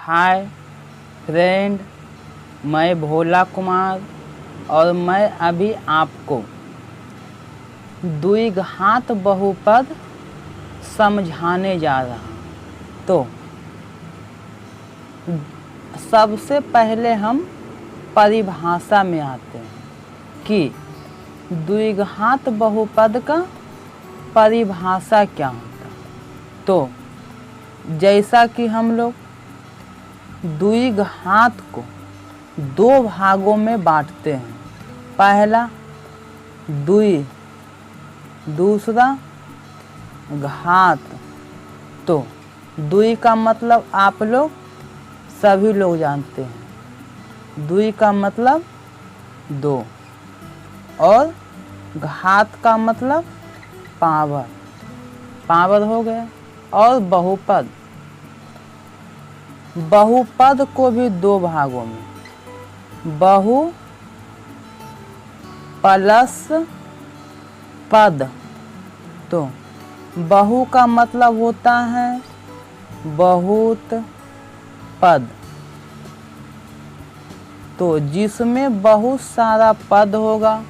Hi friend, मैं भोला कुमार और मैं अभी आपको द्विघात बहुपद समझाने जा रहा हूँ। तो सबसे पहले हम परिभाषा में आते हैं कि द्विघात बहुपद का परिभाषा क्या होता है। तो जैसा कि हम लोग द्विघात को दो भागों में बांटते हैं, पहला द्वि, दूसरा घात। तो द्वि का मतलब आप लोग सभी लोग जानते हैं, द्वि का मतलब दो, और घात का मतलब पावर, पावर हो गया। और बहुपद, बहुपद को भी दो भागों में, बहु प्लस पद। तो बहु का मतलब होता है बहुत पद, तो जिसमें बहुत सारा पद होगा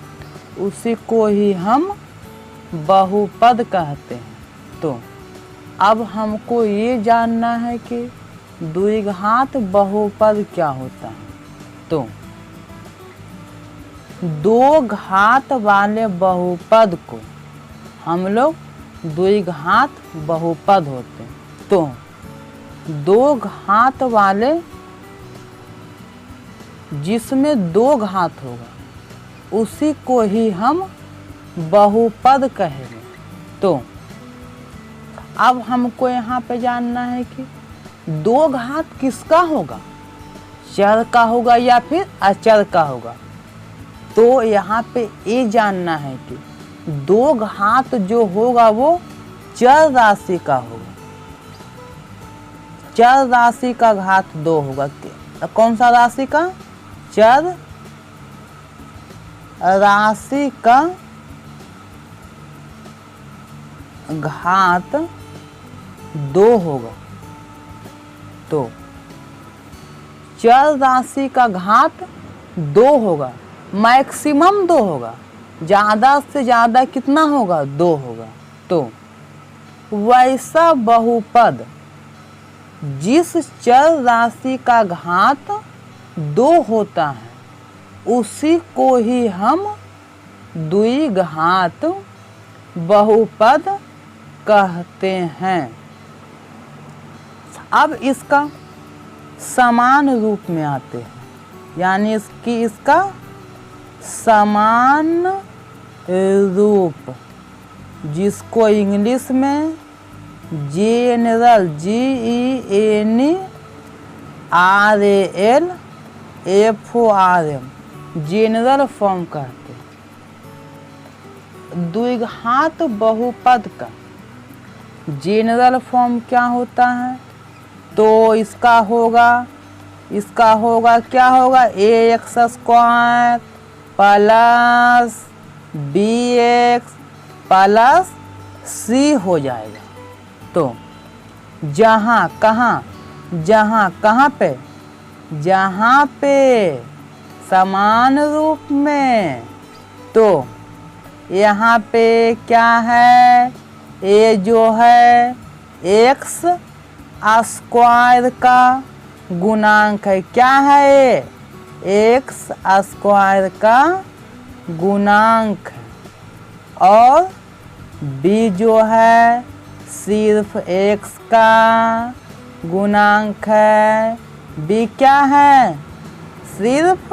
उसी को ही हम बहुपद कहते हैं। तो अब हमको ये जानना है कि द्विघात बहुपद क्या होता है। तो दो घात वाले बहुपद को हम लोग द्विघात बहुपद होते हैं। तो दो घात वाले जिसमें दो घात होगा उसी को ही हम बहुपद कहेंगे। तो अब हमको यहाँ पे जानना है कि दो घात किसका होगा, चर का होगा या फिर अचर का होगा। तो यहाँ पे ये जानना है कि दो घात जो होगा वो चर राशि का होगा, चर राशि का घात दो होगा। कौन सा राशि का? चर राशि का घात दो होगा। तो चर राशि का घात दो होगा, मैक्सिमम दो होगा, ज़्यादा से ज़्यादा कितना होगा? दो होगा। तो वैसा बहुपद जिस चर राशि का घात दो होता है उसी को ही हम द्विघात बहुपद कहते हैं। अब इसका समान रूप में आते हैं, यानी इसका समान रूप, जिसको इंग्लिश में जेनरल, GENERAL जेनरल फॉर्म कहते हैं। द्विघात बहुपद का जेनरल फॉर्म क्या होता है? तो इसका होगा क्या होगा? AX² plus BX plus C हो जाएगा। तो जहाँ पे समान रूप में, तो यहाँ पे क्या है? ये जो है X² का गुणांक है। क्या है? X² का गुणांक है। और B जो है सिर्फ X का गुणांक है। B क्या है? सिर्फ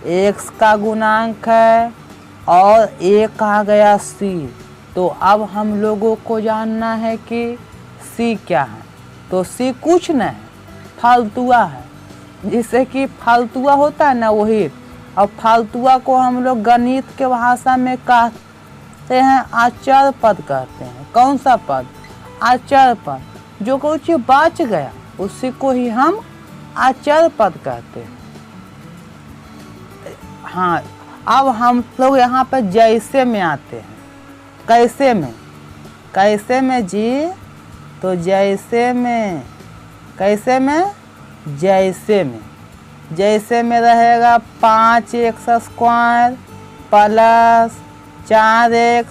X का गुणांक है। और एक आ गया C। तो अब हम लोगों को जानना है कि C क्या है। तो C कुछ नहीं, फालतुआ है। जिससे कि फालतुआ होता है ना, वही। और फालतुआ को हम लोग गणित के भाषा में कहते हैं अचर पद कहते हैं। कौन सा पद? अचर पद। जो कुछ बच गया उसी को ही हम अचर पद कहते हैं। हाँ, अब हम लोग यहाँ पर जैसे में आते हैं। कैसे में जी? तो जैसे में, कैसे में? जैसे में रहेगा 5x² प्लस 4x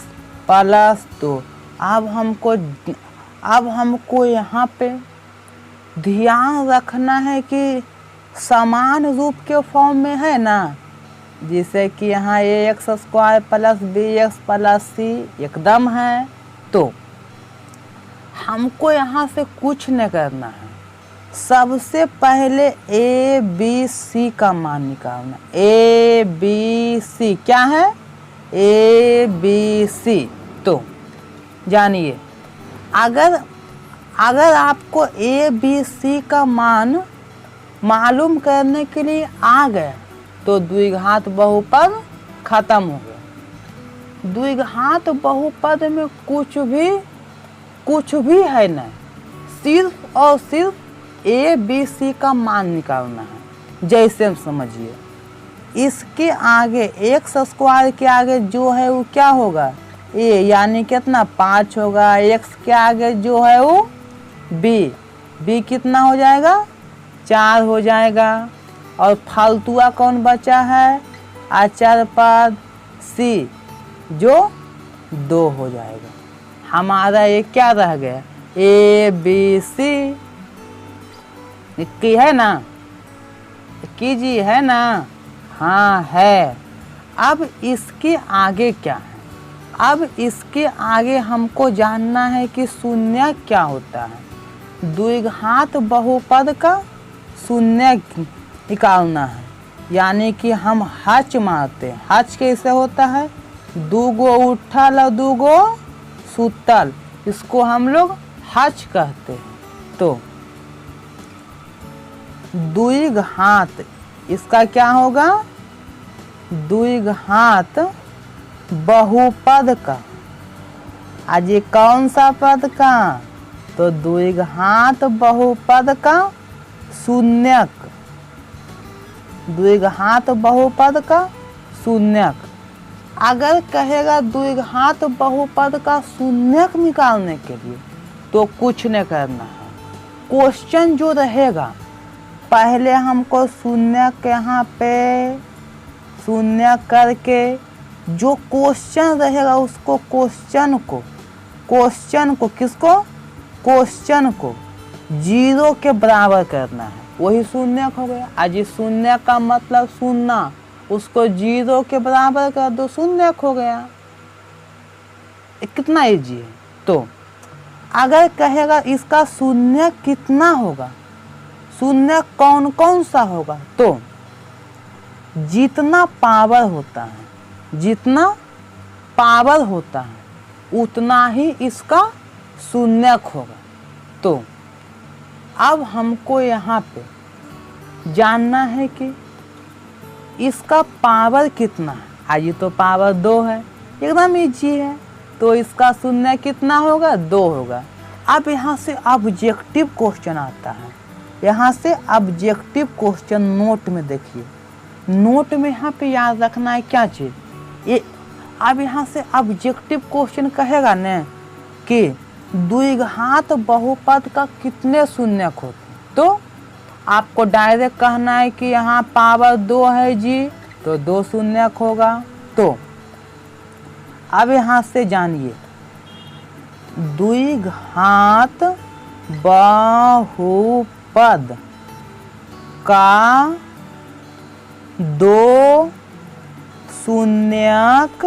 प्लस 2। अब हमको यहाँ पे ध्यान रखना है कि समान रूप के फॉर्म में है ना, जैसे कि यहाँ ax² plus bx plus c एकदम है। तो हमको यहाँ से कुछ नहीं करना है, सबसे पहले a b c का मान निकालना। a b c क्या है? a b c। तो जानिए, अगर आपको a b c का मान मालूम करने के लिए आ गया तो द्विघात बहुपद खत्म हो गया। द्विघात बहुपद में कुछ भी है नहीं, सिर्फ और सिर्फ a b c का मान निकालना है। जैसे हम समझिए, इसके आगे x² के आगे जो है वो क्या होगा? a, यानी कितना 5 होगा। x के आगे जो है वो b कितना हो जाएगा? 4 हो जाएगा। और फालतुआ कौन बचा है? अचर पद c जो 2 हो जाएगा। हमारा ये क्या रह गया? a b c की है ना, कीजिए, है ना? हाँ है। अब इसके आगे क्या है? अब इसके आगे हमको जानना है कि शून्य क्या होता है। द्विघात बहुपद का शून्य निकालना है, यानी कि हम हच मारते हैं। हच कैसे होता है? 2 गो उठल और 2 गो सुतल, इसको हम लोग हच कहते हैं। तो द्विघात इसका क्या होगा? द्विघात बहुपद का। आज ये कौन सा पद का? तो द्विघात बहुपद का शून्यक। द्विघात बहुपद का शून्यक। अगर कहेगा द्विघात बहुपद का शून्यक निकालने के लिए तो कुछ नहीं करना है। क्वेश्चन जो रहेगा, पहले हमको शून्यक यहाँ पे शून्य करके जो क्वेश्चन रहेगा उसको क्वेश्चन को 0 के बराबर करना है, वही शून्य हो गया। आज शून्य का मतलब शून्य, उसको 0 के बराबर कर दो, शून्य हो गया। कितना इजी है। तो अगर कहेगा इसका शून्य कितना होगा, शून्य कौन कौन सा होगा, तो जितना पावर होता है उतना ही इसका शून्यक होगा। तो अब हमको यहाँ पे जानना है कि इसका पावर कितना है। आज तो पावर 2 है, एकदम इजी है। तो इसका शून्य कितना होगा? 2 होगा। अब यहाँ से ऑब्जेक्टिव क्वेश्चन आता है। यहाँ से ऑब्जेक्टिव क्वेश्चन नोट में देखिए, नोट में यहाँ पे याद रखना है क्या चीज़ ये। अब यहाँ से ऑब्जेक्टिव क्वेश्चन कहेगा न कि द्विघात बहुपद का कितने शून्यक होते, तो आपको डायरेक्ट कहना है कि यहाँ पावर 2 है जी, तो 2 शून्यक होगा। तो अब यहाँ से जानिए, द्विघात बहुपद का 2 शून्यक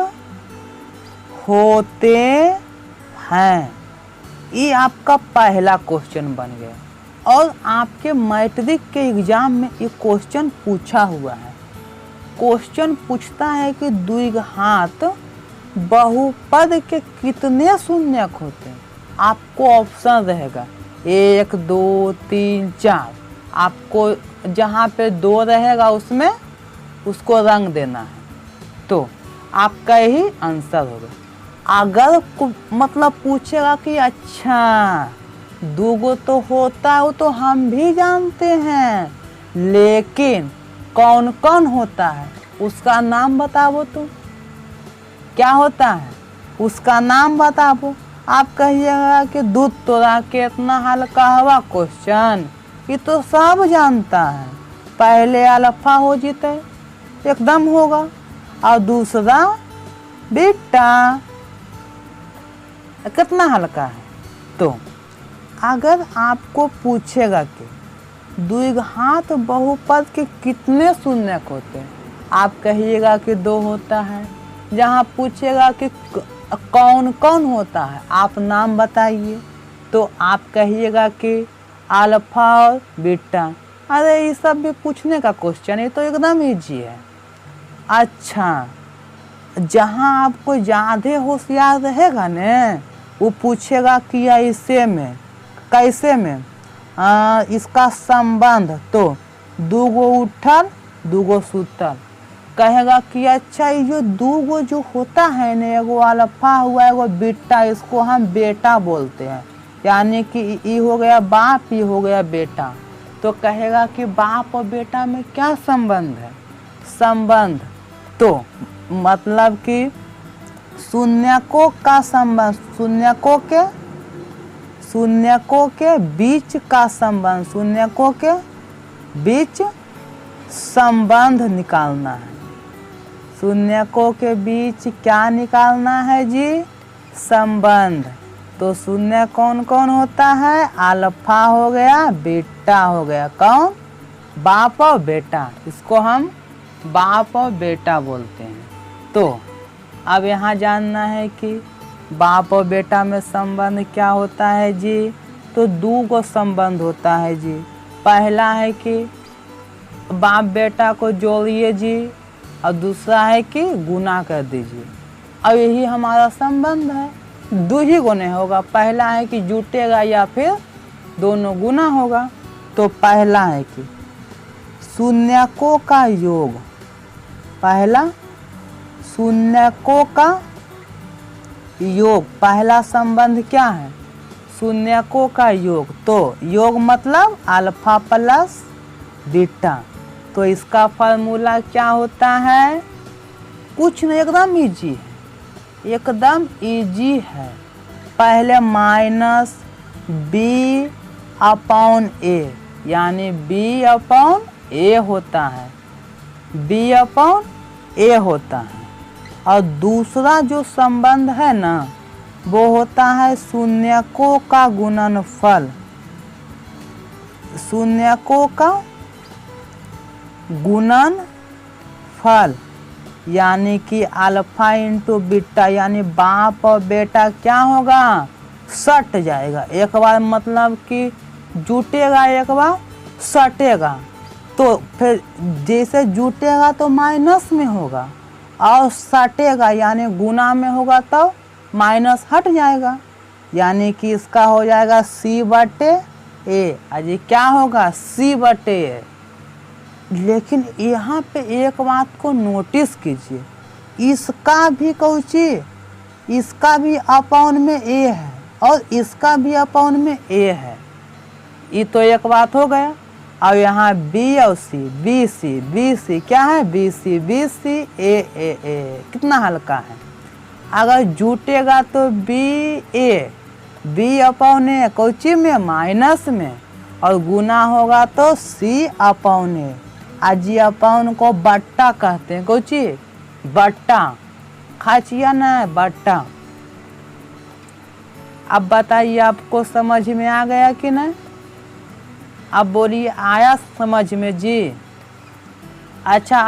होते हैं। ये आपका पहला क्वेश्चन बन गया। और आपके मैट्रिक के एग्जाम में ये क्वेश्चन पूछा हुआ है। क्वेश्चन पूछता है कि द्विघात बहुपद के कितने शून्यक होते हैं। आपको ऑप्शन रहेगा 1 2 3 4। आपको जहाँ पे 2 रहेगा उसमें उसको रंग देना है, तो आपका यही आंसर होगा। अगर मतलब पूछेगा कि अच्छा 2 गो तो होता है, वो तो हम भी जानते हैं, लेकिन कौन कौन होता है उसका नाम बताओ। तो क्या होता है उसका नाम बताओ। आप कहिएगा कि दूध तोड़ा के इतना हल्का हवा क्वेश्चन, ये तो सब जानता है। पहले अल्फा हो जीते एकदम होगा, और दूसरा बीटा। कितना हल्का है। तो अगर आपको पूछेगा कि द्विघात बहुपद के कितने शून्यक होते हैं, आप कहिएगा कि 2 होता है। जहाँ पूछेगा कि कौन कौन होता है, आप नाम बताइए, तो आप कहिएगा कि अल्फा और बीटा। अरे ये सब भी पूछने का क्वेश्चन, ये तो एकदम ईजी है। अच्छा, जहाँ आपको ज़्यादा होशियार रहेगा न, वो पूछेगा कि ऐसे में कैसे में इसका संबंध, तो 2 गो उठल 2 गो सुतल। कहेगा कि अच्छा ये जो 2 गो जो होता है न, एगो अल्फा हुआ एगो बीटा, इसको हम बेटा बोलते हैं। यानी कि ये हो गया बाप, ये हो गया बेटा। तो कहेगा कि बाप और बेटा में क्या संबंध है? संबंध तो मतलब कि शून्यकों का संबंध, शून्यकों के बीच का संबंध, शून्यकों के बीच संबंध निकालना है। शून्यकों के बीच क्या निकालना है जी? संबंध। तो शून्य कौन कौन होता है? अल्फा हो गया, बीटा हो गया। कौन? बाप और बेटा। इसको हम बाप और बेटा बोलते हैं। तो अब यहाँ जानना है कि बाप और बेटा में संबंध क्या होता है जी? तो 2 गो संबंध होता है जी। पहला है कि बाप बेटा को जोड़िए जी, और दूसरा है कि गुना कर दीजिए। अब यही हमारा संबंध है। 2 ही गुने होगा। पहला है कि जुटेगा या फिर दोनों गुना होगा। तो पहला है कि शून्यकों का योग, पहला शून्यकों का योग, पहला संबंध क्या है? शून्यकों का योग। तो योग मतलब अल्फा प्लस बीटा। तो इसका फार्मूला क्या होता है? कुछ नहीं, एकदम इजी है, एकदम इजी है। पहले माइनस बी अपॉन ए, यानी बी अपॉन ए होता है, बी अपॉन ए होता है। और दूसरा जो संबंध है ना, वो होता है शून्यकों का गुणनफल, शून्यकों का गुणनफल। यानी कि अल्फा इंटू बीटा, यानी बाप और बेटा क्या होगा? सट जाएगा। एक बार मतलब कि जुटेगा, एक बार सटेगा। तो फिर जैसे जुटेगा तो माइनस में होगा, और सटेगा यानी गुना में होगा तो माइनस हट जाएगा। यानी कि इसका हो जाएगा C/A। अजी क्या होगा? C/A। लेकिन यहाँ पे एक बात को नोटिस कीजिए, इसका भी कौची, इसका भी अपॉन में A है और इसका भी अपॉन में A है। ये तो एक बात हो गया। और यहाँ B और C, BC क्या है? BC A। कितना हल्का है। अगर जुटेगा तो B अपॉन A कौची में? माइनस में, और गुना होगा तो C/A। अजी अपॉन को बट्टा कहते हैं। कौची? बट्टा। खाचिया ना, बट्टा। अब बताइए आपको समझ में आ गया कि नहीं? अब बोलिए आया समझ में जी? अच्छा,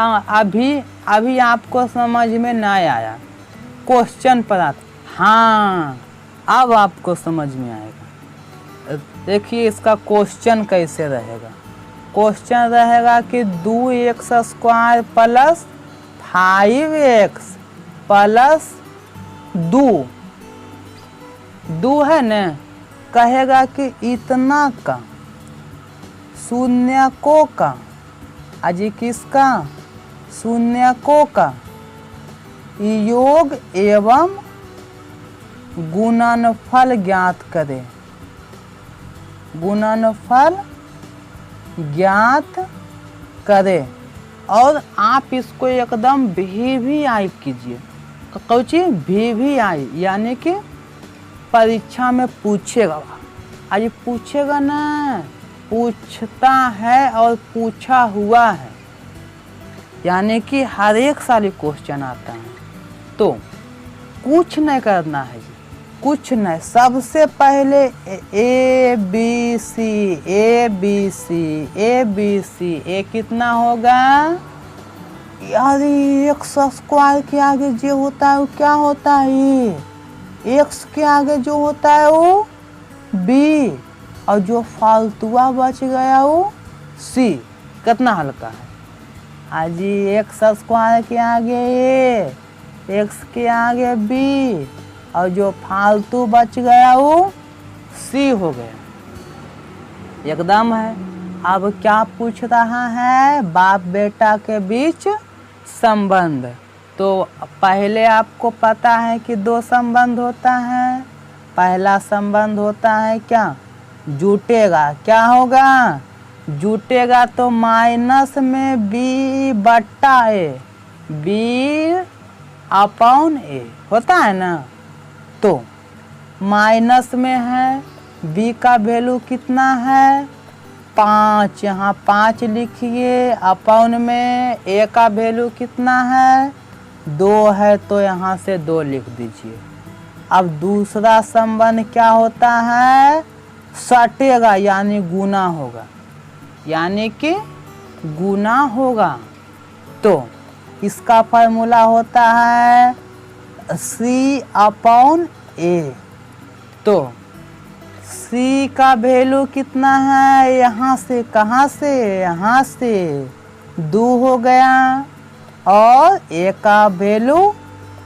अभी आपको समझ में नहीं आया, क्वेश्चन पर आता। हाँ, अब आपको समझ में आएगा। देखिए इसका क्वेश्चन कैसे रहेगा। क्वेश्चन रहेगा कि 2x² प्लस 5x प्लस 2 है न। कहेगा कि इतना का शून्यकों का, अजी किसका? शून्यकों का योग एवं गुणनफल ज्ञात करें। गुणनफल ज्ञात करें। और आप इसको एकदम VVI कीजिए। कौची? VVI, यानी कि परीक्षा में पूछेगा। आज पूछेगा ना, पूछता है और पूछा हुआ है, यानी कि हर एक साल क्वेश्चन आता है। तो कुछ नहीं करना है जी, कुछ नहीं। सबसे पहले A B C, A B C, A B C, A कितना होगा यार, एक्स स्क्वायर के आगे जो होता है वो क्या होता है, एक्स के आगे जो होता है वो बी, और जो फालतुआ बच गया वो सी। कितना हल्का है हाजी, एक्स स्क्वायर के आगे ए, एक्स के आगे बी, और जो फालतू बच गया वो सी हो गया। एकदम है। अब क्या पूछ रहा है, बाप बेटा के बीच संबंध। तो पहले आपको पता है कि दो संबंध होता है। पहला संबंध होता है क्या, जुटेगा, क्या होगा, जुटेगा तो माइनस में बी बट्टा ए, बी अपॉन ए होता है ना। तो माइनस में है, बी का वैल्यू कितना है 5, यहाँ 5 लिखिए। अपॉन में ए का वैल्यू कितना है 2 है, तो यहाँ से 2 लिख दीजिए। अब दूसरा संबंध क्या होता है, सटेगा यानी गुना होगा, यानी कि गुना होगा। तो इसका फार्मूला होता है सी अपॉन ए। तो सी का वैल्यू कितना है, यहाँ से कहाँ से, यहाँ से 2 हो गया, और ए का वैल्यू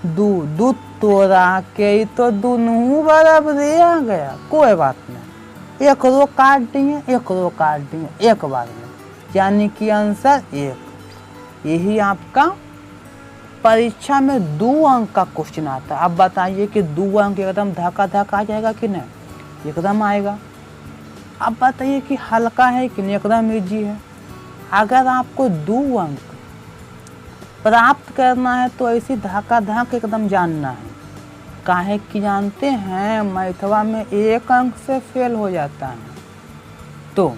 2, 2 तोड़ा के तो दोनों बराबर आ गया। कोई बात नहीं, एक रो काट दिए, एक रो काट दिए एक बार में, यानी कि आंसर 1। यही आपका परीक्षा में 2 अंक का क्वेश्चन आता है। अब बताइए कि 2 अंक एकदम धक्का धक्का आ जाएगा कि नहीं, एकदम आएगा। अब बताइए कि हल्का है कि नहीं, एकदम इजी है। अगर आपको 2 अंक प्राप्त करना है तो ऐसी धक्का धक एकदम जानना है। काहे कि जानते हैं मैथवा में 1 अंक से फेल हो जाता है। तो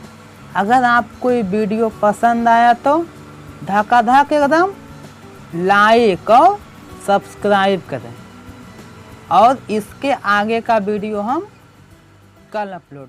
अगर आपको ये वीडियो पसंद आया तो धक्का धक एकदम लाइक और सब्सक्राइब करें, और इसके आगे का वीडियो हम कल अपलोड